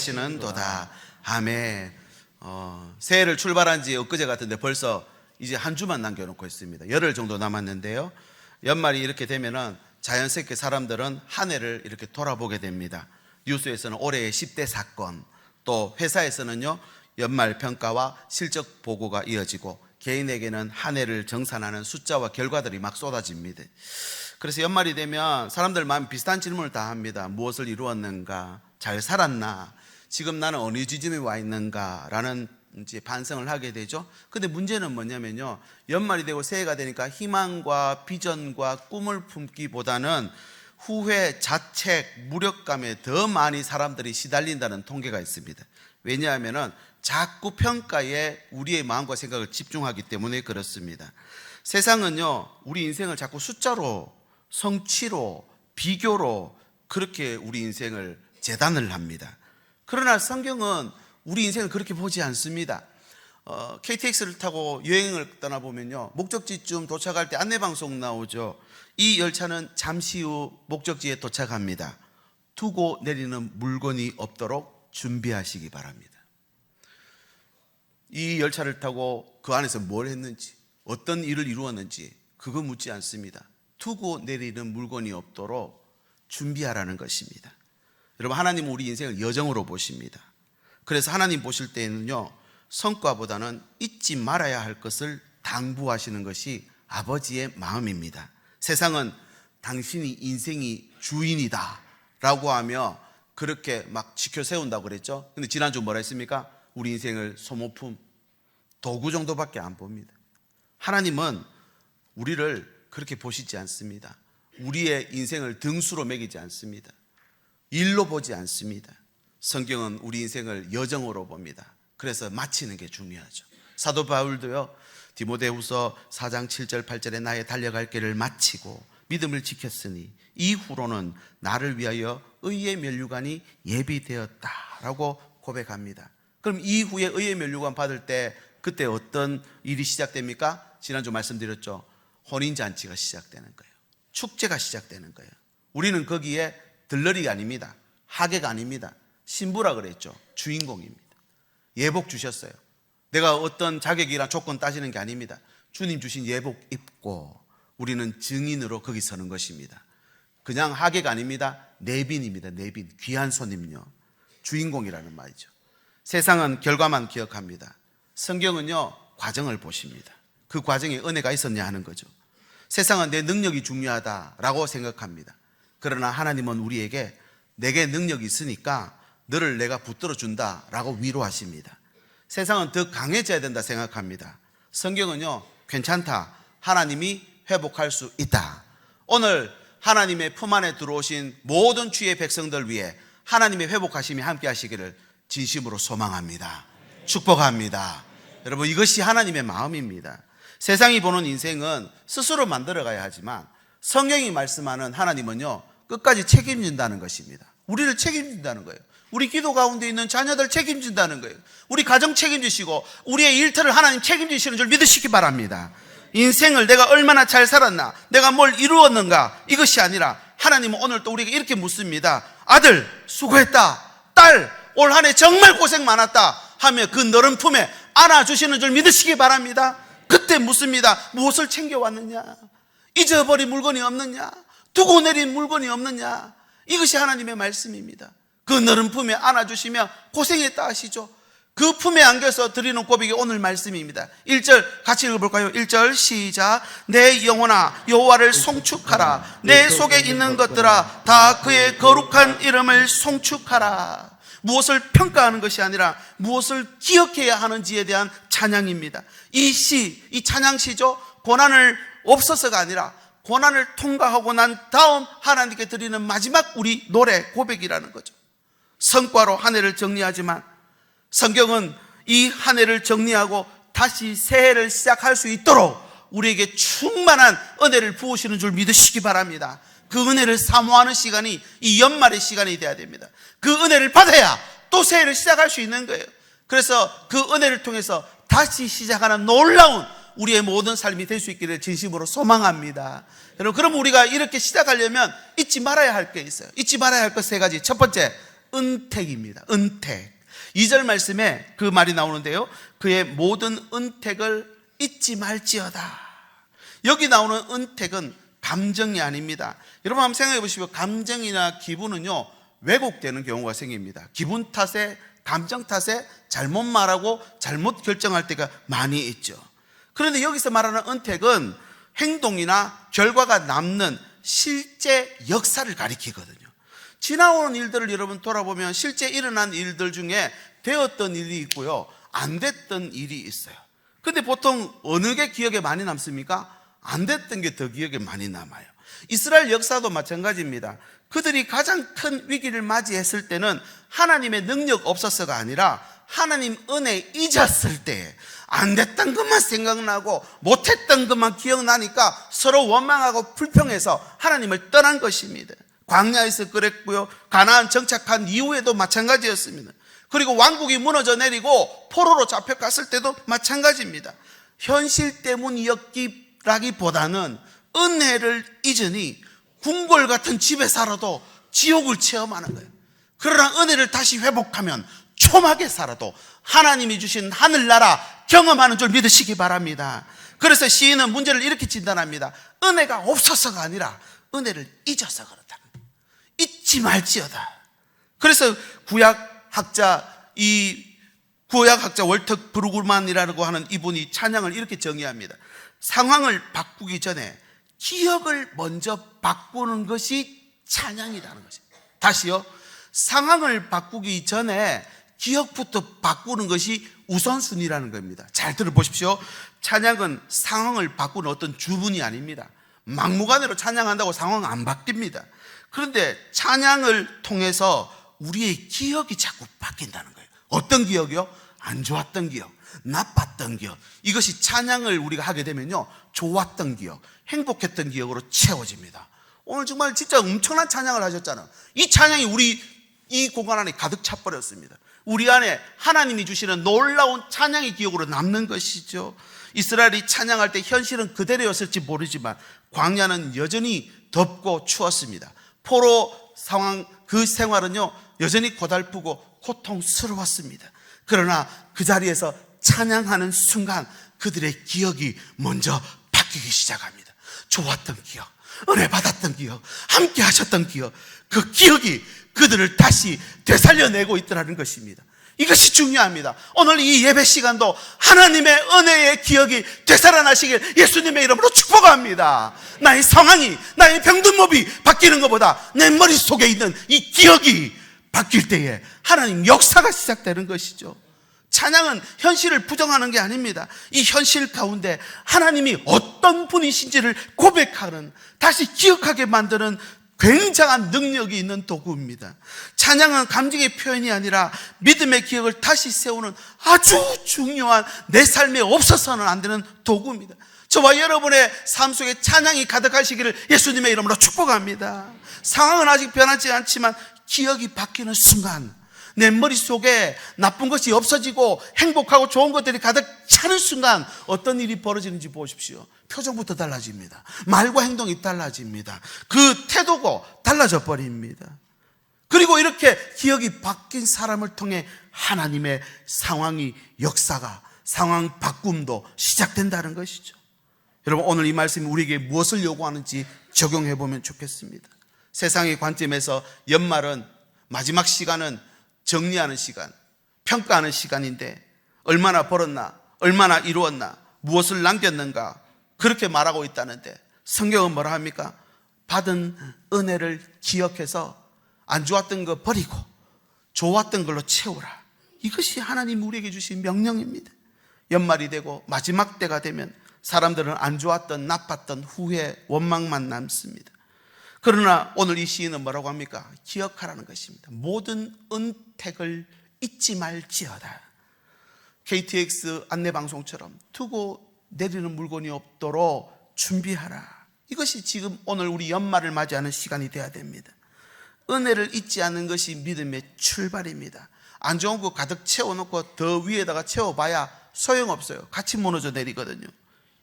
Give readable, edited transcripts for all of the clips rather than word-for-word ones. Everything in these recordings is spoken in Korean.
하시는도다. 아멘. 새해를 출발한 지 엊그제 같은데 벌써 이제 한 주만 남겨놓고 있습니다. 열흘 정도 남았는데요. 연말이 이렇게 되면은 자연스럽게 사람들은 한 해를 이렇게 돌아보게 됩니다. 뉴스에서는 올해의 10대 사건, 또 회사에서는요 연말 평가와 실적 보고가 이어지고, 개인에게는 한 해를 정산하는 숫자와 결과들이 막 쏟아집니다. 그래서 연말이 되면 사람들 마음 비슷한 질문을 다 합니다. 무엇을 이루었는가? 잘 살았나? 지금 나는 어느 지점에 와 있는가? 라는 이제 반성을 하게 되죠. 근데 문제는 뭐냐면요, 연말이 되고 새해가 되니까 희망과 비전과 꿈을 품기보다는 후회, 자책, 무력감에 더 많이 사람들이 시달린다는 통계가 있습니다. 왜냐하면은 자꾸 평가에 우리의 마음과 생각을 집중하기 때문에 그렇습니다. 세상은요 우리 인생을 자꾸 숫자로, 성취로, 비교로 그렇게 우리 인생을 재단을 합니다. 그러나 성경은 우리 인생을 그렇게 보지 않습니다. KTX를 타고 여행을 떠나보면요, 목적지쯤 도착할 때 안내방송 나오죠. 이 열차는 잠시 후 목적지에 도착합니다. 두고 내리는 물건이 없도록 준비하시기 바랍니다. 이 열차를 타고 그 안에서 뭘 했는지, 어떤 일을 이루었는지 그거 묻지 않습니다. 두고 내리는 물건이 없도록 준비하라는 것입니다. 여러분, 하나님은 우리 인생을 여정으로 보십니다. 그래서 하나님 보실 때에는요, 성과보다는 잊지 말아야 할 것을 당부하시는 것이 아버지의 마음입니다. 세상은 당신이 인생이 주인이다 라고 하며 그렇게 막 지켜 세운다고 그랬죠. 근데 지난주 뭐라 했습니까? 우리 인생을 소모품, 도구 정도밖에 안 봅니다. 하나님은 우리를 그렇게 보시지 않습니다. 우리의 인생을 등수로 매기지 않습니다. 일로 보지 않습니다. 성경은 우리 인생을 여정으로 봅니다. 그래서 마치는 게 중요하죠. 사도 바울도요, 디모데후서 4장 7절 8절에 나의 달려갈 길을 마치고 믿음을 지켰으니 이후로는 나를 위하여 의의 면류관이 예비되었다라고 고백합니다. 그럼 이후에 의의 면류관 받을 때 그때 어떤 일이 시작됩니까? 지난주 말씀드렸죠. 혼인잔치가 시작되는 거예요. 축제가 시작되는 거예요. 우리는 거기에 들러리가 아닙니다. 하객가 아닙니다. 신부라 그랬죠. 주인공입니다. 예복 주셨어요. 내가 어떤 자격이나 조건 따지는 게 아닙니다. 주님 주신 예복 입고 우리는 증인으로 거기 서는 것입니다. 그냥 하객 아닙니다. 내빈입니다. 내빈, 귀한 손님요. 주인공이라는 말이죠. 세상은 결과만 기억합니다. 성경은요 과정을 보십니다. 그 과정에 은혜가 있었냐 하는 거죠. 세상은 내 능력이 중요하다라고 생각합니다. 그러나 하나님은 우리에게 내게 능력이 있으니까 너를 내가 붙들어 준다라고 위로하십니다. 세상은 더 강해져야 된다 생각합니다. 성경은요 괜찮다, 하나님이 회복할 수 있다. 오늘 하나님의 품 안에 들어오신 모든 주의 백성들 위해 하나님의 회복하심이 함께 하시기를 진심으로 소망합니다. 축복합니다. 여러분, 이것이 하나님의 마음입니다. 세상이 보는 인생은 스스로 만들어가야 하지만 성경이 말씀하는 하나님은요 끝까지 책임진다는 것입니다. 우리를 책임진다는 거예요. 우리 기도 가운데 있는 자녀들 책임진다는 거예요. 우리 가정 책임지시고 우리의 일터를 하나님 책임지시는 줄 믿으시기 바랍니다. 인생을 내가 얼마나 잘 살았나, 내가 뭘 이루었는가, 이것이 아니라 하나님은 오늘 또 우리에게 이렇게 묻습니다. 아들 수고했다, 딸 올 한 해 정말 고생 많았다 하며 그 너른 품에 안아주시는 줄 믿으시기 바랍니다. 그때 묻습니다. 무엇을 챙겨왔느냐, 잊어버린 물건이 없느냐, 두고 내린 물건이 없느냐. 이것이 하나님의 말씀입니다. 그 너른 품에 안아주시며 고생했다 하시죠. 그 품에 안겨서 드리는 고백이 오늘 말씀입니다. 1절 같이 읽어볼까요? 1절 시작. 내 영혼아 여호와를 송축하라. 내 속에 있는 것들아 다 그의 거룩한 이름을 송축하라. 무엇을 평가하는 것이 아니라 무엇을 기억해야 하는지에 대한 찬양입니다. 이 찬양시죠. 고난을 없어서가 아니라 고난을 통과하고 난 다음 하나님께 드리는 마지막 우리 노래 고백이라는 거죠. 성과로 한 해를 정리하지만 성경은 이 한 해를 정리하고 다시 새해를 시작할 수 있도록 우리에게 충만한 은혜를 부으시는 줄 믿으시기 바랍니다. 그 은혜를 사모하는 시간이 이 연말의 시간이 돼야 됩니다. 그 은혜를 받아야 또 새해를 시작할 수 있는 거예요. 그래서 그 은혜를 통해서 다시 시작하는 놀라운 우리의 모든 삶이 될 수 있기를 진심으로 소망합니다. 여러분, 그럼 우리가 이렇게 시작하려면 잊지 말아야 할 게 있어요. 잊지 말아야 할 것 세 가지. 첫 번째, 은택입니다. 은택. 2절 말씀에 그 말이 나오는데요, 그의 모든 은택을 잊지 말지어다. 여기 나오는 은택은 감정이 아닙니다. 여러분 한번 생각해 보시면 감정이나 기분은요 왜곡되는 경우가 생깁니다. 기분 탓에, 감정 탓에 잘못 말하고 잘못 결정할 때가 많이 있죠. 그런데 여기서 말하는 은택은 행동이나 결과가 남는 실제 역사를 가리키거든요. 지나온 일들을 여러분 돌아보면 실제 일어난 일들 중에 되었던 일이 있고요, 안 됐던 일이 있어요. 근데 보통 어느 게 기억에 많이 남습니까? 안 됐던 게 더 기억에 많이 남아요. 이스라엘 역사도 마찬가지입니다. 그들이 가장 큰 위기를 맞이했을 때는 하나님의 능력 없어서가 아니라 하나님 은혜 잊었을 때 안 됐던 것만 생각나고 못했던 것만 기억나니까 서로 원망하고 불평해서 하나님을 떠난 것입니다. 광야에서 그랬고요, 가나안 정착한 이후에도 마찬가지였습니다. 그리고 왕국이 무너져 내리고 포로로 잡혀갔을 때도 마찬가지입니다. 현실 때문이었기라기보다는 은혜를 잊으니 궁궐 같은 집에 살아도 지옥을 체험하는 거예요. 그러나 은혜를 다시 회복하면 초막에 살아도 하나님이 주신 하늘나라 경험하는 줄 믿으시기 바랍니다. 그래서 시인은 문제를 이렇게 진단합니다. 은혜가 없어서가 아니라 은혜를 잊어서 그렇다. 잊지 말지어다. 그래서 구약학자 월터 브루글만이라고 하는 이분이 찬양을 이렇게 정의합니다. 상황을 바꾸기 전에 기억을 먼저 바꾸는 것이 찬양이라는 것입니다. 다시요, 상황을 바꾸기 전에 기억부터 바꾸는 것이 우선순위라는 겁니다. 잘 들어보십시오. 찬양은 상황을 바꾸는 어떤 주문이 아닙니다. 막무가내로 찬양한다고 상황은 안 바뀝니다. 그런데 찬양을 통해서 우리의 기억이 자꾸 바뀐다는 거예요. 어떤 기억이요? 안 좋았던 기억, 나빴던 기억. 이것이 찬양을 우리가 하게 되면요, 좋았던 기억, 행복했던 기억으로 채워집니다. 오늘 정말 진짜 엄청난 찬양을 하셨잖아요. 이 찬양이 우리 이 공간 안에 가득 차버렸습니다. 우리 안에 하나님이 주시는 놀라운 찬양의 기억으로 남는 것이죠. 이스라엘이 찬양할 때 현실은 그대로였을지 모르지만 광야는 여전히 덥고 추웠습니다. 포로 상황, 그 생활은요 여전히 고달프고 고통스러웠습니다. 그러나 그 자리에서 찬양하는 순간 그들의 기억이 먼저 바뀌기 시작합니다. 좋았던 기억, 은혜 받았던 기억, 함께 하셨던 기억, 그 기억이 그들을 다시 되살려내고 있더라는 것입니다. 이것이 중요합니다. 오늘 이 예배 시간도 하나님의 은혜의 기억이 되살아나시길 예수님의 이름으로 축복합니다. 나의 상황이, 나의 병든 몸이 바뀌는 것보다 내 머릿속에 있는 이 기억이 바뀔 때에 하나님 역사가 시작되는 것이죠. 찬양은 현실을 부정하는 게 아닙니다. 이 현실 가운데 하나님이 어떤 분이신지를 고백하는, 다시 기억하게 만드는 굉장한 능력이 있는 도구입니다. 찬양은 감정의 표현이 아니라 믿음의 기억을 다시 세우는 아주 중요한, 내 삶에 없어서는 안 되는 도구입니다. 저와 여러분의 삶 속에 찬양이 가득하시기를 예수님의 이름으로 축복합니다. 상황은 아직 변하지 않지만 기억이 바뀌는 순간, 내 머릿속에 나쁜 것이 없어지고 행복하고 좋은 것들이 가득 차는 순간 어떤 일이 벌어지는지 보십시오. 표정부터 달라집니다. 말과 행동이 달라집니다. 그 태도가 달라져 버립니다. 그리고 이렇게 기억이 바뀐 사람을 통해 하나님의 상황이, 역사가, 상황 바꿈도 시작된다는 것이죠. 여러분, 오늘 이 말씀이 우리에게 무엇을 요구하는지 적용해 보면 좋겠습니다. 세상의 관점에서 연말은, 마지막 시간은 정리하는 시간, 평가하는 시간인데 얼마나 벌었나, 얼마나 이루었나, 무엇을 남겼는가 그렇게 말하고 있다는데 성경은 뭐라 합니까? 받은 은혜를 기억해서 안 좋았던 거 버리고 좋았던 걸로 채우라. 이것이 하나님 우리에게 주신 명령입니다. 연말이 되고 마지막 때가 되면 사람들은 안 좋았던, 나빴던 후회, 원망만 남습니다. 그러나 오늘 이 시인은 뭐라고 합니까? 기억하라는 것입니다. 모든 은택을 잊지 말지어다. KTX 안내방송처럼 두고 내리는 물건이 없도록 준비하라. 이것이 지금 오늘 우리 연말을 맞이하는 시간이 되어야 됩니다. 은혜를 잊지 않는 것이 믿음의 출발입니다. 안 좋은 거 가득 채워놓고 더 위에다가 채워봐야 소용없어요. 같이 무너져 내리거든요.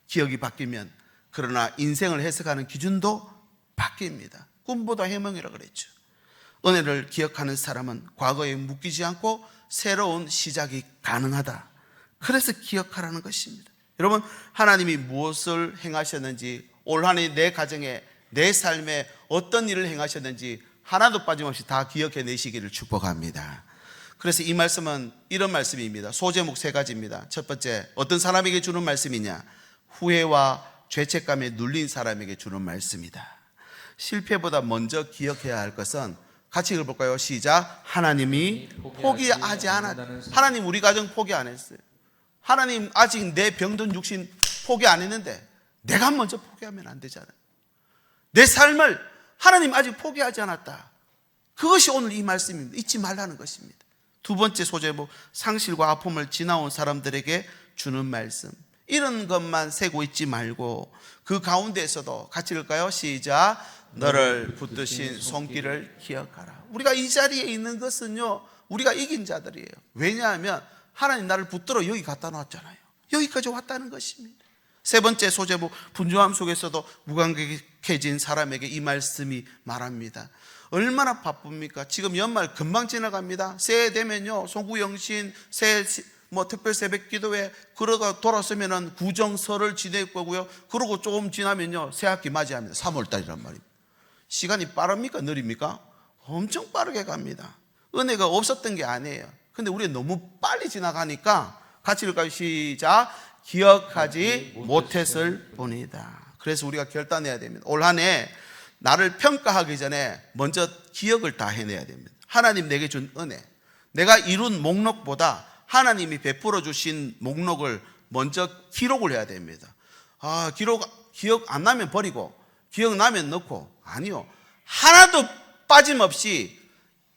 기억이 바뀌면. 그러나 인생을 해석하는 기준도 바뀝니다. 꿈보다 해몽이라고 그랬죠. 은혜를 기억하는 사람은 과거에 묶이지 않고 새로운 시작이 가능하다. 그래서 기억하라는 것입니다. 여러분, 하나님이 무엇을 행하셨는지, 올 한 해 내 가정에, 내 삶에 어떤 일을 행하셨는지 하나도 빠짐없이 다 기억해내시기를 축복합니다. 그래서 이 말씀은 이런 말씀입니다. 소제목 3가지입니다. 첫 번째, 어떤 사람에게 주는 말씀이냐? 후회와 죄책감에 눌린 사람에게 주는 말씀이다. 실패보다 먼저 기억해야 할 것은, 같이 읽어볼까요? 시작. 하나님이 포기하지 않았다. 하나님 우리 가정 포기 안 했어요. 하나님 아직 내 병든 육신 포기 안 했는데 내가 먼저 포기하면 안 되잖아요. 내 삶을 하나님 아직 포기하지 않았다. 그것이 오늘 이 말씀입니다. 잊지 말라는 것입니다. 두 번째 소제목, 상실과 아픔을 지나온 사람들에게 주는 말씀. 이런 것만 세고 있지 말고 그 가운데에서도, 같이 읽을까요? 시작. 너를 붙드신 손길을 기억하라. 우리가 이 자리에 있는 것은요, 우리가 이긴 자들이에요. 왜냐하면 하나님 나를 붙들어 여기 갖다 놨잖아요. 여기까지 왔다는 것입니다. 세 번째 소제목, 분주함 속에서도 무감각해진 사람에게 이 말씀이 말합니다. 얼마나 바쁩니까? 지금 연말 금방 지나갑니다. 새해 되면요, 송구영신, 새해 특별 새벽 기도회, 그러고 돌아서면은 구정설을 지낼 거고요. 그러고 조금 지나면요, 새학기 맞이합니다. 3월달이란 말입니다. 시간이 빠릅니까? 느립니까? 엄청 빠르게 갑니다. 은혜가 없었던 게 아니에요. 근데 우리가 너무 빨리 지나가니까, 같이 읽을까요? 시작. 기억하지 못했을 뿐이다. 그래서 우리가 결단해야 됩니다. 올 한 해 나를 평가하기 전에 먼저 기억을 다 해내야 됩니다. 하나님 내게 준 은혜, 내가 이룬 목록보다 하나님이 베풀어 주신 목록을 먼저 기록을 해야 됩니다. 기억 안 나면 버리고, 기억나면 넣고, 아니요, 하나도 빠짐없이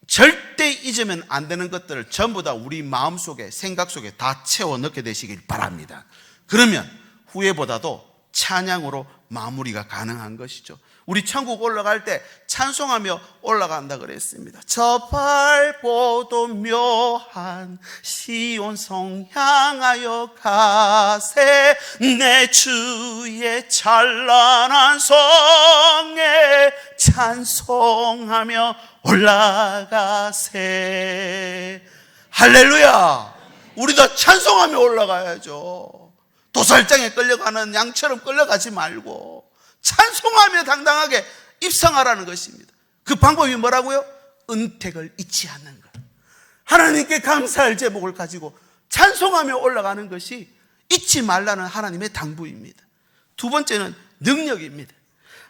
절대 잊으면 안 되는 것들을 전부 다 우리 마음속에, 생각 속에 다 채워 넣게 되시길 바랍니다. 그러면 후회보다도 찬양으로 마무리가 가능한 것이죠. 우리 천국 올라갈 때 찬송하며 올라간다 그랬습니다. 저 밝고도 묘한 시온성 향하여 가세, 내 주의 찬란한 성에 찬송하며 올라가세. 할렐루야. 우리도 찬송하며 올라가야죠. 도살장에 끌려가는 양처럼 끌려가지 말고 찬송하며 당당하게 입성하라는 것입니다. 그 방법이 뭐라고요? 은택을 잊지 않는 것. 하나님께 감사할 제목을 가지고 찬송하며 올라가는 것이 잊지 말라는 하나님의 당부입니다. 두 번째는 능력입니다.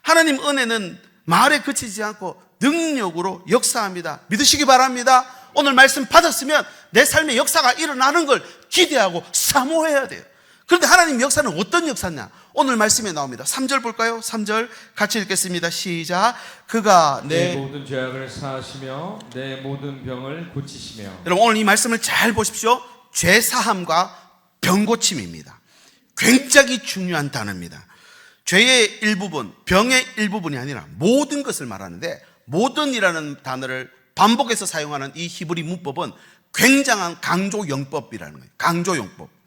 하나님 은혜는 말에 그치지 않고 능력으로 역사합니다. 믿으시기 바랍니다. 오늘 말씀 받았으면 내 삶에 역사가 일어나는 걸 기대하고 사모해야 돼요. 그런데 하나님 역사는 어떤 역사냐? 오늘 말씀에 나옵니다. 3절 볼까요? 3절 같이 읽겠습니다. 시작. 그가 내 모든 죄악을 사하시며 내 모든 병을 고치시며. 여러분, 오늘 이 말씀을 잘 보십시오. 죄 사함과 병 고침입니다. 굉장히 중요한 단어입니다. 죄의 일부분, 병의 일부분이 아니라 모든 것을 말하는데, 모든이라는 단어를 반복해서 사용하는 이 히브리 문법은 굉장한 강조용법이라는 거예요. 강조용법.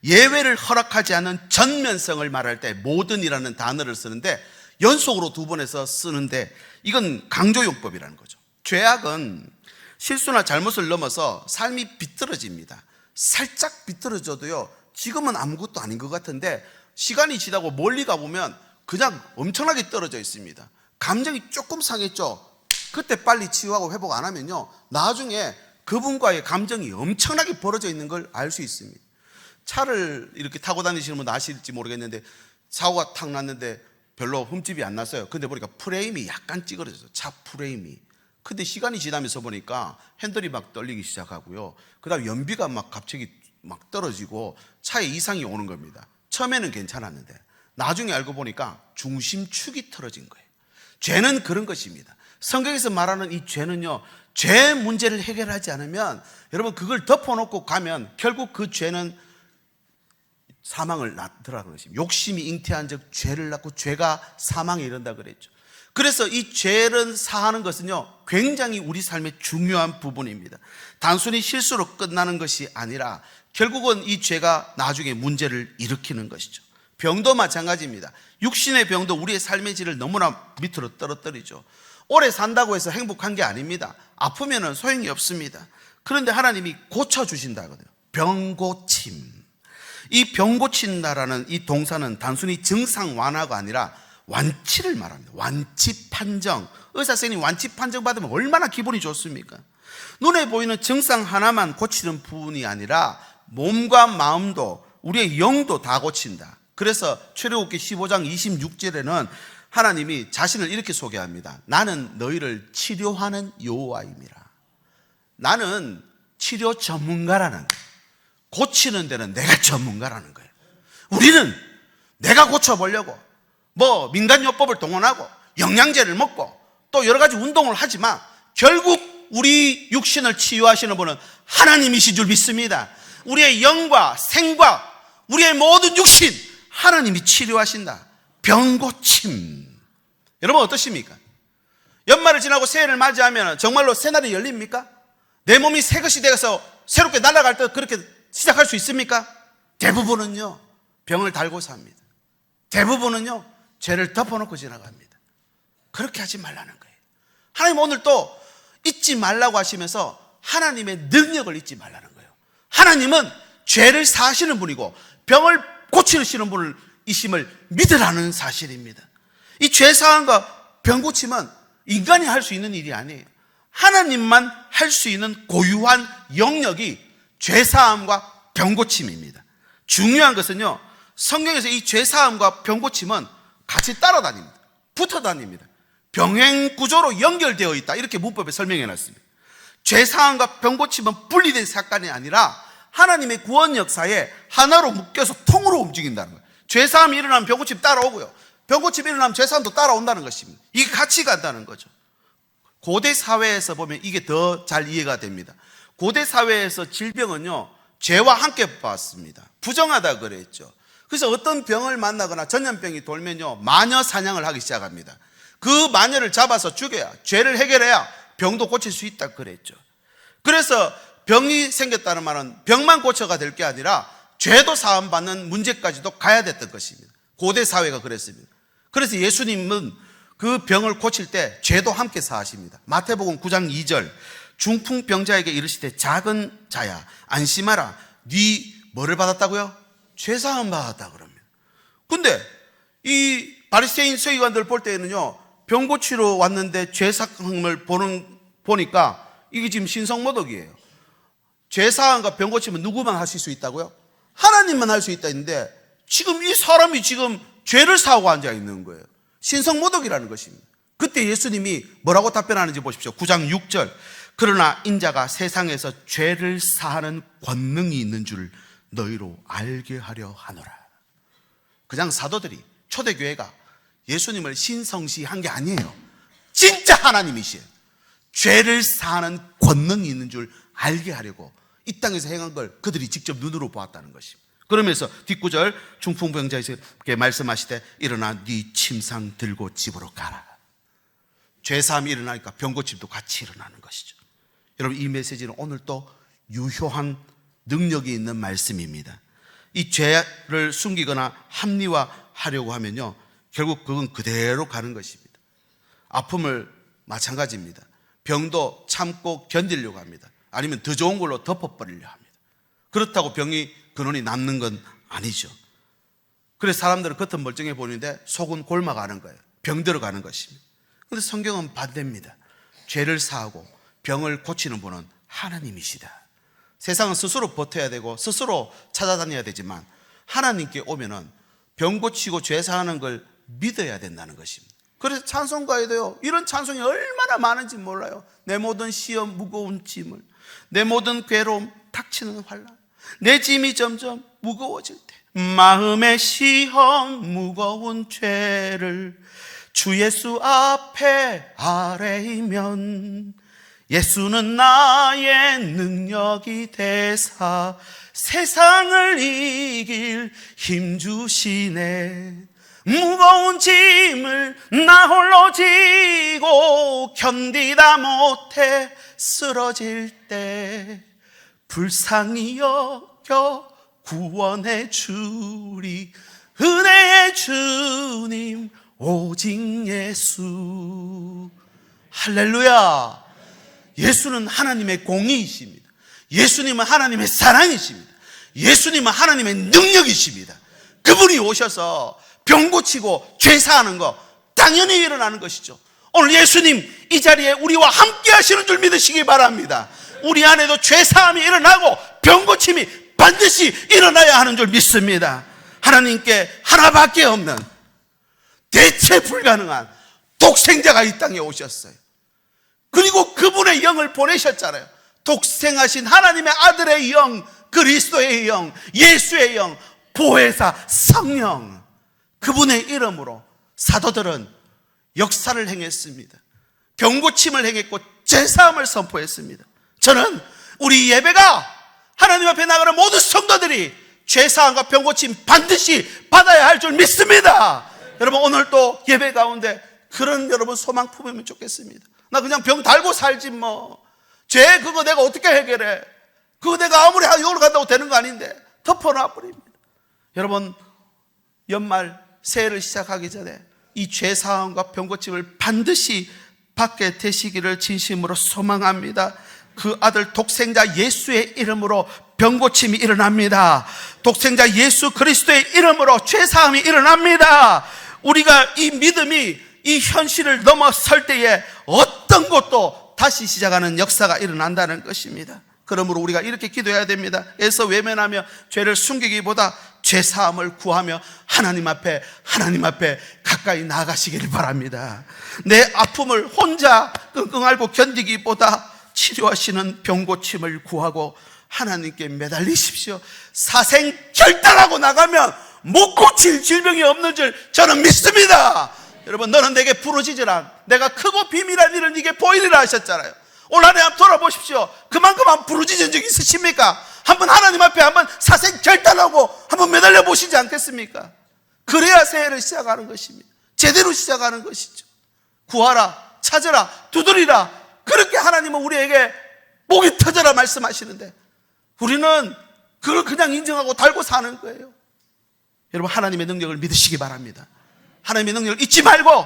예외를 허락하지 않는 전면성을 말할 때 모든이라는 단어를 쓰는데, 연속으로 2번에서 쓰는데, 이건 강조용법이라는 거죠. 죄악은 실수나 잘못을 넘어서 삶이 비뚤어집니다. 살짝 비뚤어져도요, 지금은 아무것도 아닌 것 같은데 시간이 지나고 멀리 가보면 그냥 엄청나게 떨어져 있습니다. 감정이 조금 상했죠? 그때 빨리 치유하고 회복 안 하면요, 나중에 그분과의 감정이 엄청나게 벌어져 있는 걸 알 수 있습니다. 차를 이렇게 타고 다니시는 분 아실지 모르겠는데, 사고가 탁 났는데 별로 흠집이 안 났어요. 근데 보니까 프레임이 약간 찌그러졌어요. 차 프레임이. 근데 시간이 지나면서 보니까 핸들이 막 떨리기 시작하고요, 그 다음에 연비가 막 갑자기 막 떨어지고 차에 이상이 오는 겁니다. 처음에는 괜찮았는데 나중에 알고 보니까 중심축이 틀어진 거예요. 죄는 그런 것입니다. 성경에서 말하는 이 죄는요, 죄 문제를 해결하지 않으면, 여러분, 그걸 덮어놓고 가면 결국 그 죄는 사망을 낳더라는 것입니다. 욕심이 잉태한 즉 죄를 낳고 죄가 사망에 이른다 그랬죠. 그래서 이 죄를 사하는 것은요, 굉장히 우리 삶의 중요한 부분입니다. 단순히 실수로 끝나는 것이 아니라 결국은 이 죄가 나중에 문제를 일으키는 것이죠. 병도 마찬가지입니다. 육신의 병도 우리의 삶의 질을 너무나 밑으로 떨어뜨리죠. 오래 산다고 해서 행복한 게 아닙니다. 아프면 소용이 없습니다. 그런데 하나님이 고쳐주신다 하거든요. 병고침. 이 병고친다라는 이 동사는 단순히 증상 완화가 아니라 완치를 말합니다. 완치 판정. 의사 선생님이 완치 판정 받으면 얼마나 기분이 좋습니까? 눈에 보이는 증상 하나만 고치는 부분이 아니라 몸과 마음도 우리의 영도 다 고친다. 그래서 출애굽기 15장 26절에는 하나님이 자신을 이렇게 소개합니다. 나는 너희를 치료하는 여호와임이라. 나는 치료 전문가라는 거예요. 고치는 데는 내가 전문가라는 거예요. 우리는 내가 고쳐보려고 민간요법을 동원하고 영양제를 먹고 또 여러 가지 운동을 하지만 결국 우리 육신을 치유하시는 분은 하나님이신 줄 믿습니다. 우리의 영과 생과 우리의 모든 육신 하나님이 치료하신다. 병고침. 여러분 어떠십니까? 연말을 지나고 새해를 맞이하면 정말로 새날이 열립니까? 내 몸이 새 것이 되어서 새롭게 날아갈 때 그렇게 시작할 수 있습니까? 대부분은요 병을 달고 삽니다. 대부분은요 죄를 덮어놓고 지나갑니다. 그렇게 하지 말라는 거예요. 하나님 오늘 또 잊지 말라고 하시면서 하나님의 능력을 잊지 말라는 거예요. 하나님은 죄를 사하시는 분이고 병을 고치시는 분이심을 믿으라는 사실입니다. 이 죄사함과 병고침은 인간이 할 수 있는 일이 아니에요. 하나님만 할 수 있는 고유한 영역이 죄사함과 병고침입니다. 중요한 것은요, 성경에서 이 죄사함과 병고침은 같이 따라다닙니다. 붙어 다닙니다. 병행구조로 연결되어 있다. 이렇게 문법에 설명해 놨습니다. 죄사함과 병고침은 분리된 사건이 아니라 하나님의 구원 역사에 하나로 묶여서 통으로 움직인다는 거예요. 죄사함이 일어나면 병고침 따라오고요, 병고침이 일어나면 죄사함도 따라온다는 것입니다. 이게 같이 간다는 거죠. 고대 사회에서 보면 이게 더 잘 이해가 됩니다. 고대 사회에서 질병은요 죄와 함께 봤습니다. 부정하다 그랬죠. 그래서 어떤 병을 만나거나 전염병이 돌면요 마녀 사냥을 하기 시작합니다. 그 마녀를 잡아서 죽여야, 죄를 해결해야 병도 고칠 수 있다 그랬죠. 그래서 병이 생겼다는 말은 병만 고쳐가 될 게 아니라 죄도 사함받는 문제까지도 가야 됐던 것입니다. 고대 사회가 그랬습니다. 그래서 예수님은 그 병을 고칠 때 죄도 함께 사하십니다. 마태복음 9장 2절 중풍병자에게 이르시되 작은 자야 안심하라, 네 뭐를 받았다고요? 죄사함 받았다 그럽니다. 근데 이 바리새인 서기관들 볼 때에는요 병 고치러 왔는데 죄사함을 보니까 이게 지금 신성모독이에요. 죄사함과 병 고치면 누구만 하실 수 있다고요? 하나님만 할 수 있다 했는데 지금 이 사람이 지금 죄를 사하고 앉아 있는 거예요. 신성모독이라는 것입니다. 그때 예수님이 뭐라고 답변하는지 보십시오. 9장 6절 그러나 인자가 세상에서 죄를 사하는 권능이 있는 줄 너희로 알게 하려 하노라. 그냥 사도들이, 초대교회가 예수님을 신성시한 게 아니에요. 진짜 하나님이시에요. 죄를 사하는 권능이 있는 줄 알게 하려고 이 땅에서 행한 걸 그들이 직접 눈으로 보았다는 것입니다. 그러면서 뒷구절 중풍병자에게 말씀하시되 일어나 네 침상 들고 집으로 가라. 죄사함이 일어나니까 병고침도 같이 일어나는 것이죠. 여러분 이 메시지는 오늘 또 유효한 능력이 있는 말씀입니다. 이 죄를 숨기거나 합리화하려고 하면요 결국 그건 그대로 가는 것입니다. 아픔을 마찬가지입니다. 병도 참고 견디려고 합니다. 아니면 더 좋은 걸로 덮어버리려 합니다. 그렇다고 병이 근원이 남는 건 아니죠. 그래서 사람들은 겉은 멀쩡해 보이는데 속은 골마가는 거예요. 병들어가는 것입니다. 그런데 성경은 반대입니다. 죄를 사하고 병을 고치는 분은 하나님이시다. 세상은 스스로 버텨야 되고 스스로 찾아다녀야 되지만 하나님께 오면은 병 고치고 죄 사하는 걸 믿어야 된다는 것입니다. 그래서 찬송가에도요 이런 찬송이 얼마나 많은지 몰라요. 내 모든 시험 무거운 짐을, 내 모든 괴로움 닥치는 환난, 내 짐이 점점 무거워질 때 마음의 시험 무거운 죄를 주 예수 앞에 아뢰이면 예수는 나의 능력이 되사 세상을 이길 힘 주시네. 무거운 짐을 나 홀로 지고 견디다 못해 쓰러질 때 불쌍히 여겨 구원해 주리 은혜의 주님 오직 예수. 할렐루야. 예수는 하나님의 공의이십니다. 예수님은 하나님의 사랑이십니다. 예수님은 하나님의 능력이십니다. 그분이 오셔서 병 고치고 죄 사하는 거 당연히 일어나는 것이죠. 오늘 예수님 이 자리에 우리와 함께 하시는 줄 믿으시기 바랍니다. 우리 안에도 죄 사함이 일어나고 병 고침이 반드시 일어나야 하는 줄 믿습니다. 하나님께 하나밖에 없는 대체 불가능한 독생자가 이 땅에 오셨어요. 그리고 그분의 영을 보내셨잖아요. 독생하신 하나님의 아들의 영, 그리스도의 영, 예수의 영, 보혜사 성령, 그분의 이름으로 사도들은 역사를 행했습니다. 병고침을 행했고 제사함을 선포했습니다. 저는 우리 예배가 하나님 앞에 나가는 모든 성도들이 죄사함과 병고침 반드시 받아야 할 줄 믿습니다. 여러분 오늘 또 예배 가운데 그런 여러분 소망 품으면 좋겠습니다. 나 그냥 병 달고 살지 뭐. 죄 그거 내가 어떻게 해결해? 그거 내가 아무리 이걸 간다고 되는 거 아닌데 덮어놔 버립니다. 여러분 연말 새해를 시작하기 전에 이 죄사함과 병고침을 반드시 받게 되시기를 진심으로 소망합니다. 그 아들 독생자 예수의 이름으로 병고침이 일어납니다. 독생자 예수 그리스도의 이름으로 죄사함이 일어납니다. 우리가 이 믿음이 이 현실을 넘어설 때에 어떤 것도 다시 시작하는 역사가 일어난다는 것입니다. 그러므로 우리가 이렇게 기도해야 됩니다. 애써 외면하며 죄를 숨기기보다 죄사함을 구하며 하나님 앞에 가까이 나아가시기를 바랍니다. 내 아픔을 혼자 끙끙 앓고 견디기보다 치료하시는 병고침을 구하고 하나님께 매달리십시오. 사생결단하고 나가면 못 고칠 질병이 없는 줄 저는 믿습니다. 여러분 너는 내게 부르짖으라 내가 크고 비밀한 일을 네게 보이리라 하셨잖아요. 올 한해 한번 돌아보십시오. 그만큼 한번 부르짖은 적 있으십니까? 한번 하나님 앞에 한번 사생결단하고 한번 매달려 보시지 않겠습니까? 그래야 새해를 시작하는 것입니다. 제대로 시작하는 것이죠. 구하라, 찾으라, 두드리라. 그렇게 하나님은 우리에게 목이 터져라 말씀하시는데 우리는 그걸 그냥 인정하고 달고 사는 거예요. 여러분 하나님의 능력을 믿으시기 바랍니다. 하나님의 능력을 잊지 말고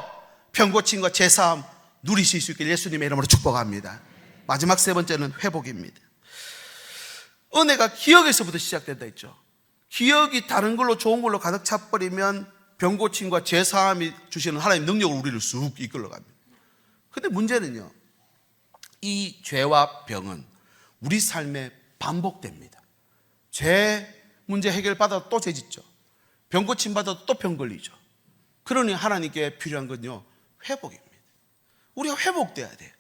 병고침과 제사함 누리실 수 있길 예수님의 이름으로 축복합니다. 마지막 세 번째는 회복입니다. 은혜가 기억에서부터 시작된다 했죠. 기억이 다른 걸로 좋은 걸로 가득 차버리면 병고침과 제사함이 주시는 하나님의 능력으로 우리를 쑥 이끌어갑니다. 근데 문제는요, 이 죄와 병은 우리 삶에 반복됩니다. 죄 문제 해결받아도 또 죄 짓죠. 병고침 받아도 또 병 걸리죠. 그러니 하나님께 필요한 건요, 회복입니다. 우리가 회복돼야 돼요.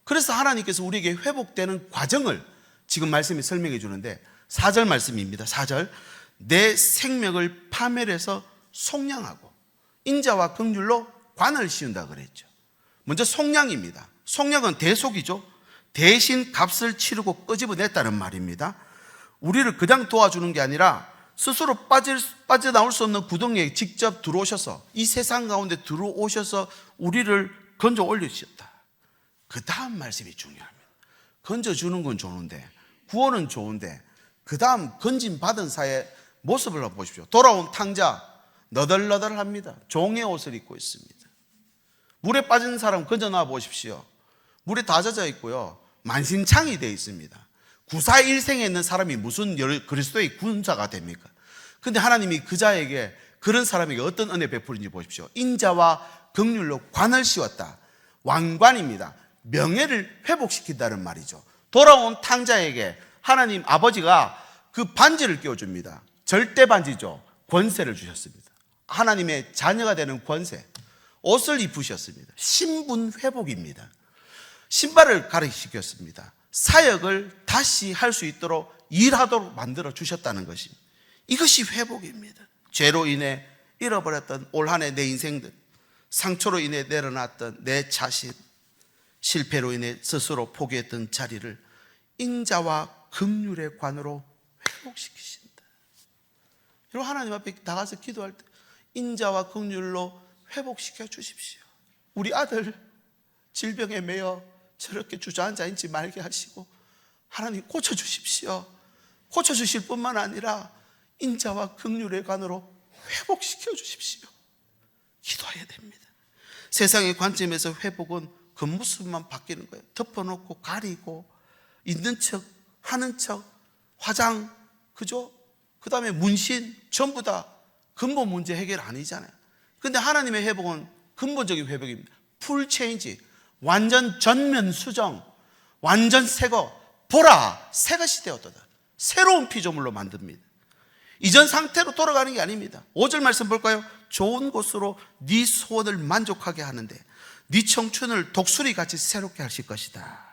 그래서 하나님께서 우리에게 회복되는 과정을 지금 말씀이 설명해 주는데 4절 말씀입니다. 4절 내 생명을 파멸해서 속량하고 인자와 긍휼로 관을 씌운다 그랬죠. 먼저 속량입니다. 속량은 대속이죠. 대신 값을 치르고 끄집어냈다는 말입니다. 우리를 그냥 도와주는 게 아니라 스스로 빠져나올 수 없는 구덩이에 직접 들어오셔서 이 세상 가운데 들어오셔서 우리를 건져 올리셨다. 그 다음 말씀이 중요합니다. 건져주는 건 좋은데 구원은 좋은데 그 다음 건짐받은 사의 모습을 보십시오. 돌아온 탕자 너덜너덜합니다. 종의 옷을 입고 있습니다. 물에 빠진 사람 건져놔 보십시오. 물에 다 젖어 있고요, 만신창이 되어 있습니다. 구사일생에 있는 사람이 무슨 그리스도의 군사가 됩니까? 근데 하나님이 그 자에게, 그런 사람에게 어떤 은혜 베푸는지 보십시오. 인자와 긍휼로 관을 씌웠다. 왕관입니다. 명예를 회복시킨다는 말이죠. 돌아온 탕자에게 하나님 아버지가 그 반지를 끼워줍니다. 절대 반지죠. 권세를 주셨습니다. 하나님의 자녀가 되는 권세. 옷을 입으셨습니다. 신분 회복입니다. 신발을 가르치셨습니다. 사역을 다시 할 수 있도록 일하도록 만들어 주셨다는 것입니다. 이것이 회복입니다. 죄로 인해 잃어버렸던 올 한 해 내 인생들, 상처로 인해 내려놨던 내 자신, 실패로 인해 스스로 포기했던 자리를 인자와 긍휼의 관으로 회복시키신다. 여러분 하나님 앞에 나가서 기도할 때 인자와 긍휼로 회복시켜 주십시오. 우리 아들 질병에 매여 저렇게 주저앉아 있지 말게 하시고 하나님 고쳐주십시오. 고쳐주실 뿐만 아니라 인자와 긍휼의 관으로 회복시켜 주십시오. 기도해야 됩니다. 세상의 관점에서 회복은 겉모습만 바뀌는 거예요. 덮어놓고 가리고 있는 척 하는 척 화장, 그죠? 그 다음에 문신, 전부 다 근본 문제 해결 아니잖아요. 근데 하나님의 회복은 근본적인 회복입니다. 풀 체인지, 완전 전면 수정, 완전 새거. 보라, 새것이 되었도다. 새로운 피조물로 만듭니다. 이전 상태로 돌아가는 게 아닙니다. 5절 말씀 볼까요? 좋은 곳으로 네 소원을 만족하게 하는데 네 청춘을 독수리같이 새롭게 하실 것이다.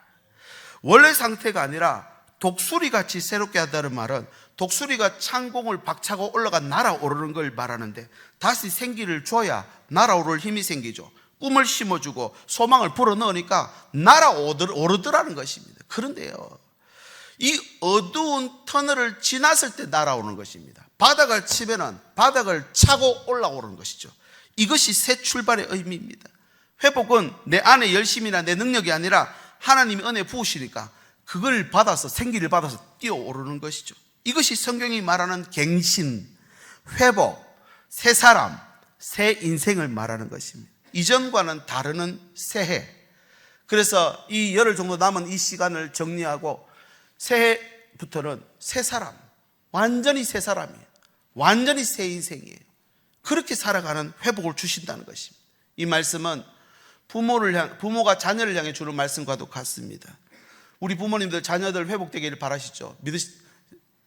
원래 상태가 아니라 독수리같이 새롭게 한다는 말은 독수리가 창공을 박차고 올라가 날아오르는 걸 말하는데 다시 생기를 줘야 날아오를 힘이 생기죠. 꿈을 심어주고 소망을 불어넣으니까 날아오르더라는 것입니다. 그런데요, 이 어두운 터널을 지났을 때 날아오는 것입니다. 바닥을 치면은 바닥을 차고 올라오는 것이죠. 이것이 새 출발의 의미입니다. 회복은 내 안에 열심이나 내 능력이 아니라 하나님이 은혜 부으시니까 그걸 받아서 생기를 받아서 뛰어오르는 것이죠. 이것이 성경이 말하는 갱신, 회복, 새 사람, 새 인생을 말하는 것입니다. 이전과는 다르는 새해. 그래서 이 열흘 정도 남은 이 시간을 정리하고 새해부터는 새 사람, 완전히 새 사람이에요. 완전히 새 인생이에요. 그렇게 살아가는 회복을 주신다는 것입니다. 이 말씀은 부모가 자녀를 향해 주는 말씀과도 같습니다. 우리 부모님들 자녀들 회복되기를 바라시죠?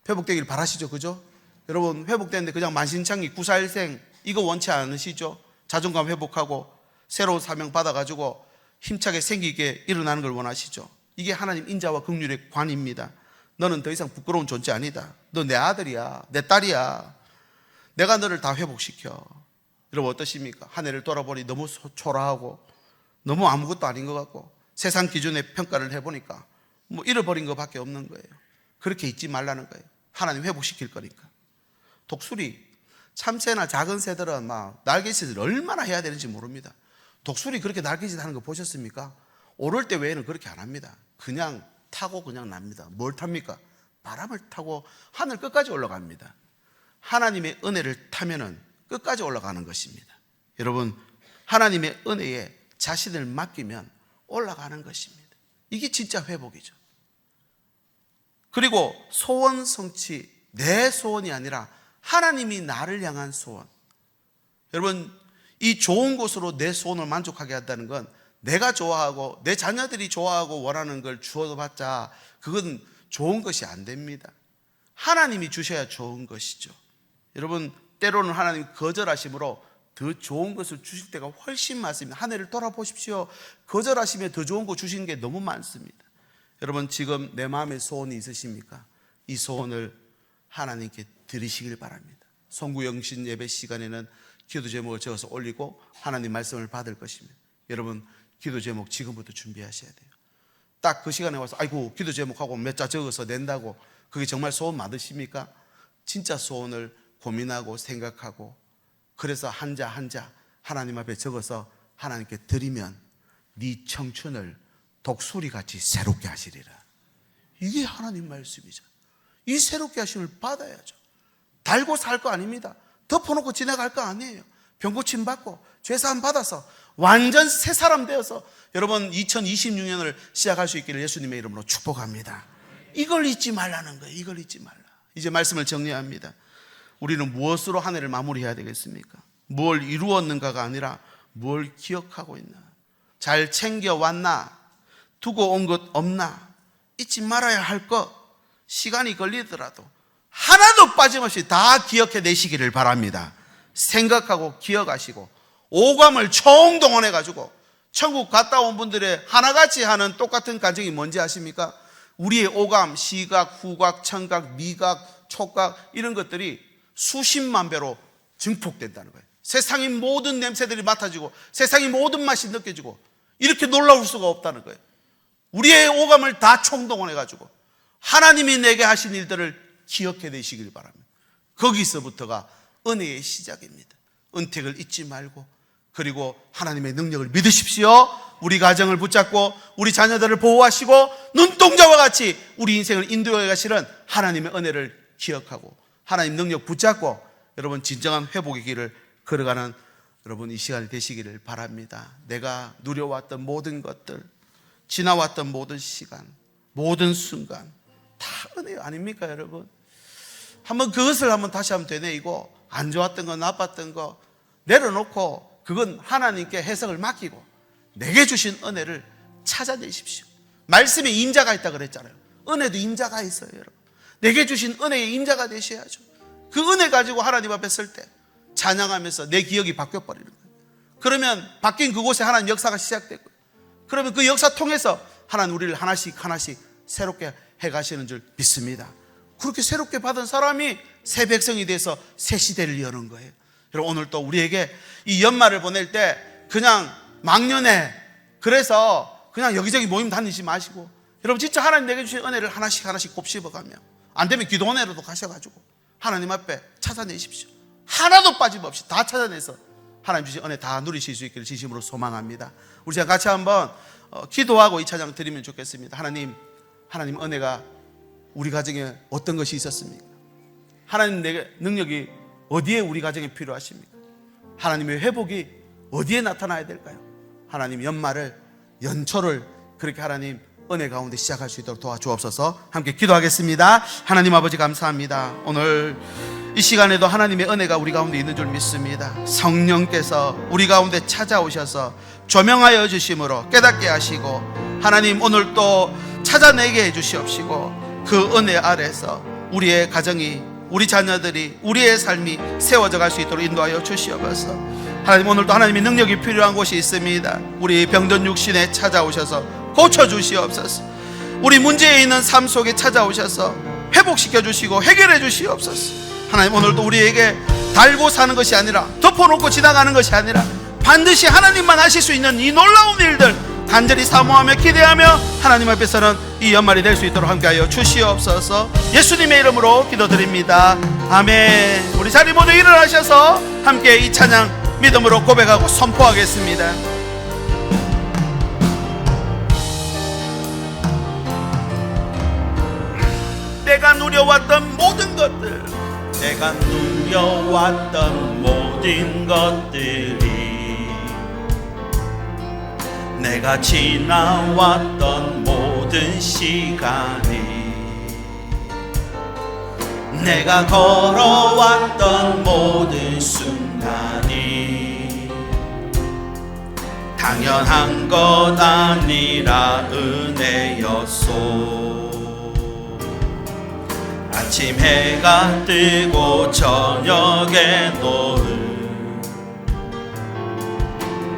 회복되기를 바라시죠? 그죠? 여러분, 회복되는데 그냥 만신창이 941생 이거 원치 않으시죠? 자존감 회복하고 새로운 사명 받아가지고 힘차게 생기게 일어나는 걸 원하시죠? 이게 하나님 인자와 긍휼의 관입니다. 너는 더 이상 부끄러운 존재 아니다. 너 내 아들이야, 내 딸이야. 내가 너를 다 회복시켜. 여러분 어떠십니까? 한 해를 돌아보니 너무 초라하고 너무 아무것도 아닌 것 같고 세상 기준의 평가를 해보니까 뭐 잃어버린 것밖에 없는 거예요. 그렇게 잊지 말라는 거예요. 하나님 회복시킬 거니까. 독수리, 참새나 작은 새들은 막 날갯짓을 얼마나 해야 되는지 모릅니다. 독수리 그렇게 날갯짓 하는 거 보셨습니까? 오를 때 외에는 그렇게 안 합니다. 그냥 타고 그냥 납니다. 뭘 탑니까? 바람을 타고 하늘 끝까지 올라갑니다. 하나님의 은혜를 타면은 끝까지 올라가는 것입니다. 여러분, 하나님의 은혜에 자신을 맡기면 올라가는 것입니다. 이게 진짜 회복이죠. 그리고 소원 성취, 내 소원이 아니라 하나님이 나를 향한 소원. 여러분, 이 좋은 곳으로 내 소원을 만족하게 한다는 건 내가 좋아하고 내 자녀들이 좋아하고 원하는 걸 주어봤자 그건 좋은 것이 안 됩니다. 하나님이 주셔야 좋은 것이죠. 여러분, 때로는 하나님 거절하심으로 더 좋은 것을 주실 때가 훨씬 많습니다. 한 해를 돌아보십시오. 거절하시면 더 좋은 거 주시는 게 너무 많습니다. 여러분, 지금 내 마음에 소원이 있으십니까? 이 소원을 하나님께 드리시길 바랍니다. 송구영신 예배 시간에는 기도 제목을 적어서 올리고 하나님 말씀을 받을 것입니다. 여러분, 기도 제목 지금부터 준비하셔야 돼요. 딱 그 시간에 와서 아이고 기도 제목하고 몇 자 적어서 낸다고 그게 정말 소원 맞으십니까? 진짜 소원을 고민하고 생각하고 그래서 한 자 한 자 하나님 앞에 적어서 하나님께 드리면 네 청춘을 독수리같이 새롭게 하시리라. 이게 하나님 말씀이죠. 이 새롭게 하심을 받아야죠. 달고 살 거 아닙니다. 덮어놓고 지나갈 거 아니에요. 병고침 받고 죄사함 받아서 완전 새 사람 되어서 여러분 2026년을 시작할 수 있기를 예수님의 이름으로 축복합니다. 이걸 잊지 말라는 거예요. 이걸 잊지 말라. 이제 말씀을 정리합니다. 우리는 무엇으로 한 해를 마무리해야 되겠습니까? 뭘 이루었는가가 아니라 뭘 기억하고 있나? 잘 챙겨왔나? 두고 온 것 없나? 잊지 말아야 할 것, 시간이 걸리더라도 하나도 빠짐없이 다 기억해 내시기를 바랍니다. 생각하고 기억하시고 오감을 총동원해 가지고 천국 갔다 온 분들의 하나같이 하는 똑같은 간증이 뭔지 아십니까? 우리의 오감, 시각, 후각, 청각, 미각, 촉각 이런 것들이 수십만 배로 증폭된다는 거예요. 세상의 모든 냄새들이 맡아지고 세상의 모든 맛이 느껴지고 이렇게 놀라울 수가 없다는 거예요. 우리의 오감을 다 총동원해 가지고 하나님이 내게 하신 일들을 기억해 내시길 바랍니다. 거기서부터가 은혜의 시작입니다. 은택을 잊지 말고 그리고 하나님의 능력을 믿으십시오. 우리 가정을 붙잡고 우리 자녀들을 보호하시고 눈동자와 같이 우리 인생을 인도해 가시는 하나님의 은혜를 기억하고 하나님 능력 붙잡고 여러분 진정한 회복의 길을 걸어가는 여러분 이 시간이 되시기를 바랍니다. 내가 누려왔던 모든 것들, 지나왔던 모든 시간, 모든 순간 다 은혜 아닙니까 여러분? 한번 그것을 다시 한번 되뇌이고 안 좋았던 거 나빴던 거 내려놓고 그건 하나님께 해석을 맡기고 내게 주신 은혜를 찾아내십시오. 말씀에 임자가 있다 그랬잖아요. 은혜도 임자가 있어요 여러분. 내게 주신 은혜의 임자가 되셔야죠. 그 은혜 가지고 하나님 앞에 설 때 찬양하면서 내 기억이 바뀌어버리는 거예요. 그러면 바뀐 그곳에 하나님 역사가 시작되고, 그러면 그 역사 통해서 하나님 우리를 하나씩 새롭게 해가시는 줄 믿습니다. 그렇게 새롭게 받은 사람이 새 백성이 돼서 새 시대를 여는 거예요. 여러분 오늘 또 우리에게 이 연말을 보낼 때 그냥 막년에 그래서 그냥 여기저기 모임 다니지 마시고, 여러분 진짜 하나님 내게 주신 은혜를 하나씩 곱씹어가며, 안 되면 기도 은혜로도 가셔가지고 하나님 앞에 찾아내십시오. 하나도 빠짐없이 다 찾아내서 하나님 주신 은혜 다 누리실 수 있기를 진심으로 소망합니다. 우리 제가 같이 한번 기도하고 이 찬양 드리면 좋겠습니다. 하나님 은혜가 우리 가정에 어떤 것이 있었습니까? 하나님 내게 능력이 어디에 우리 가정에 필요하십니까? 하나님의 회복이 어디에 나타나야 될까요? 하나님 연초를 그렇게 하나님 은혜 가운데 시작할 수 있도록 도와주옵소서. 함께 기도하겠습니다. 하나님 아버지 감사합니다. 오늘 이 시간에도 하나님의 은혜가 우리 가운데 있는 줄 믿습니다. 성령께서 우리 가운데 찾아오셔서 조명하여 주심으로 깨닫게 하시고, 하나님 오늘 또 찾아내게 해주시옵시고, 그 은혜 아래서 우리의 가정이, 우리 자녀들이, 우리의 삶이 세워져 갈 수 있도록 인도하여 주시옵소서. 하나님 오늘도 하나님의 능력이 필요한 곳이 있습니다. 우리 병든 육신에 찾아오셔서 고쳐주시옵소서. 우리 문제에 있는 삶 속에 찾아오셔서 회복시켜 주시고 해결해 주시옵소서. 하나님 오늘도 우리에게 달고 사는 것이 아니라, 덮어놓고 지나가는 것이 아니라, 반드시 하나님만 하실 수 있는 이 놀라운 일들 간절히 사모하며 기대하며 하나님 앞에서는 이 연말이 될 수 있도록 함께하여 주시옵소서. 예수님의 이름으로 기도드립니다. 아멘. 우리 자리 모두 일어나셔서 함께 이 찬양 믿음으로 고백하고 선포하겠습니다. 내가 누려왔던 모든 것들, 내가 누려왔던 모든 것들이, 내가 지나왔던 모든 시간이, 내가 걸어왔던 모든 순간이 당연한 것 아니라 은혜였소. 아침 해가 뜨고 저녁에 노을,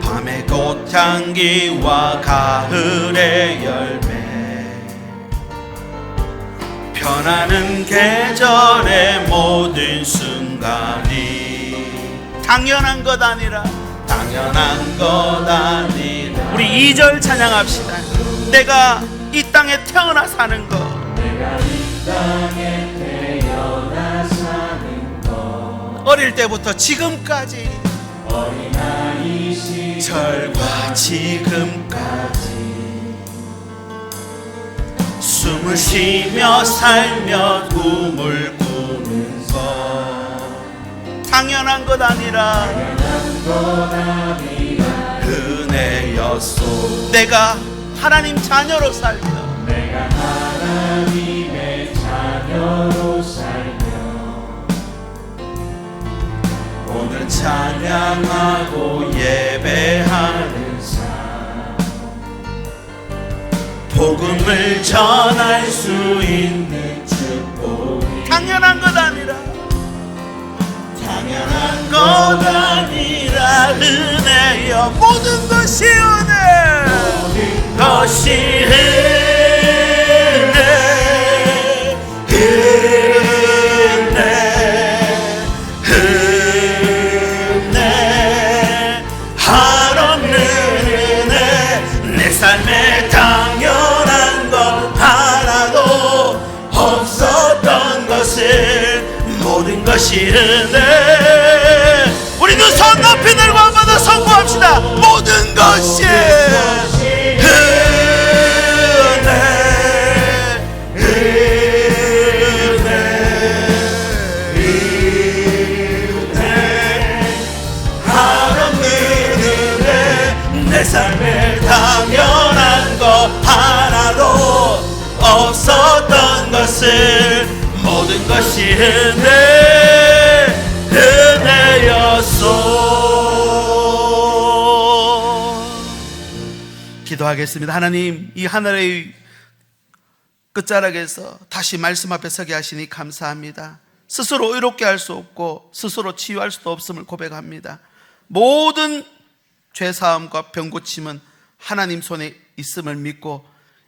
밤의 꽃향기와 가을의 열매, 변하는 계절의 모든 순간이 당연한 것 아니라 우리 2절 찬양합시다. 내가 이 땅에 태어나 사는 것, 어릴 때부터 지금까지, 어린아이 시절과 지금까지 숨을 쉬며 살며 꿈을 꾸는 것, 당연한 것 아니라 은혜였소. 내가 하나님 자녀로 살며, 내가 하나님의 자녀로 살며 오늘 찬양하고 예배하는 삶, 복음을 전할 수 있는 축복이 당연한 것 아니라 당연한 것 아니라 은혜여. 모든 것이 은혜, 모든 것이 은혜, 한없는 은혜. 내 삶에 당연한 것 하나도 없었던 것을, 모든 것이 은혜. 우리 두 손 높이 들고 한 번 더 선포합시다. 모든 것이 한없는 것을 모든 것이 은혜였소. 기도하겠습니다. 하나님, 이 하늘의 끝자락에서 다시 말씀 앞에 서게 하시니 감사합니다. 스스로 의롭게 할 수 없고 스스로 치유할 수도 없음을 고백합니다. 모든 죄사함과 병고침은 하나님 손에 있음을 믿고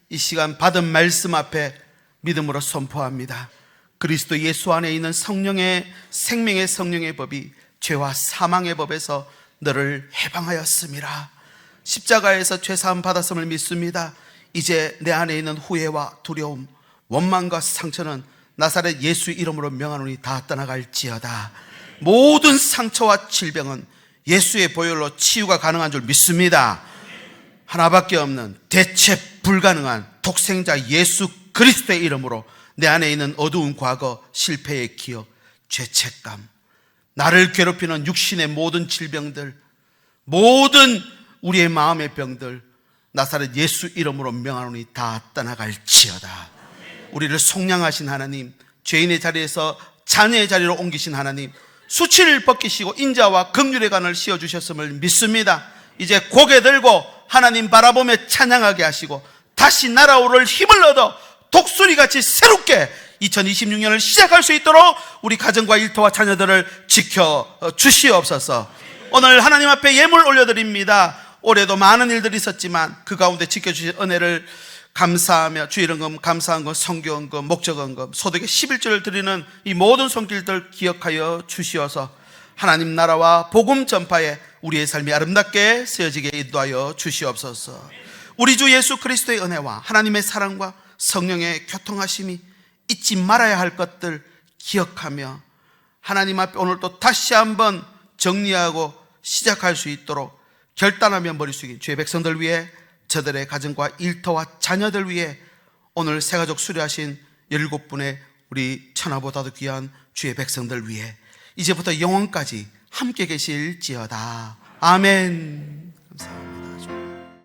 이 시간 받은 말씀 앞에 믿음으로 선포합니다. 그리스도 예수 안에 있는 성령의 생명의 성령의 법이 죄와 사망의 법에서 너를 해방하였습니다. 십자가에서 죄사함 받았음을 믿습니다. 이제 내 안에 있는 후회와 두려움, 원망과 상처는 나사렛 예수 이름으로 명하노니 다 떠나갈지어다. 모든 상처와 질병은 예수의 보혈로 치유가 가능한 줄 믿습니다. 하나밖에 없는 대체 불가능한 독생자 예수 그리스도의 이름으로 내 안에 있는 어두운 과거, 실패의 기억, 죄책감, 나를 괴롭히는 육신의 모든 질병들, 모든 우리의 마음의 병들, 나사렛 예수 이름으로 명하노니 다 떠나갈지어다. 우리를 속량하신 하나님, 죄인의 자리에서 자녀의 자리로 옮기신 하나님, 수치를 벗기시고 인자와 긍휼의 간을 씌워주셨음을 믿습니다. 이제 고개 들고 하나님 바라보며 찬양하게 하시고 다시 날아오를 힘을 얻어 독수리같이 새롭게 2026년을 시작할 수 있도록 우리 가정과 일터와 자녀들을 지켜 주시옵소서. 오늘 하나님 앞에 예물 올려드립니다. 올해도 많은 일들이 있었지만 그 가운데 지켜주신 은혜를 감사하며 주일헌금, 감사헌금, 성교헌금, 목적헌금, 소득의 11조를 드리는 이 모든 손길들 기억하여 주시어서 하나님 나라와 복음 전파에 우리의 삶이 아름답게 쓰여지게 인도하여 주시옵소서. 우리 주 예수 그리스도의 은혜와 하나님의 사랑과 성령의 교통하심이 잊지 말아야 할 것들 기억하며 하나님 앞에 오늘 또 다시 한번 정리하고 시작할 수 있도록 결단하며 머리 숙인 주의 백성들 위해, 저들의 가정과 일터와 자녀들 위해 오늘 새가족 수료하신 17분의 우리 천하보다도 귀한 주의 백성들 위해 이제부터 영원까지 함께 계실지어다. 아멘. 감사합니다.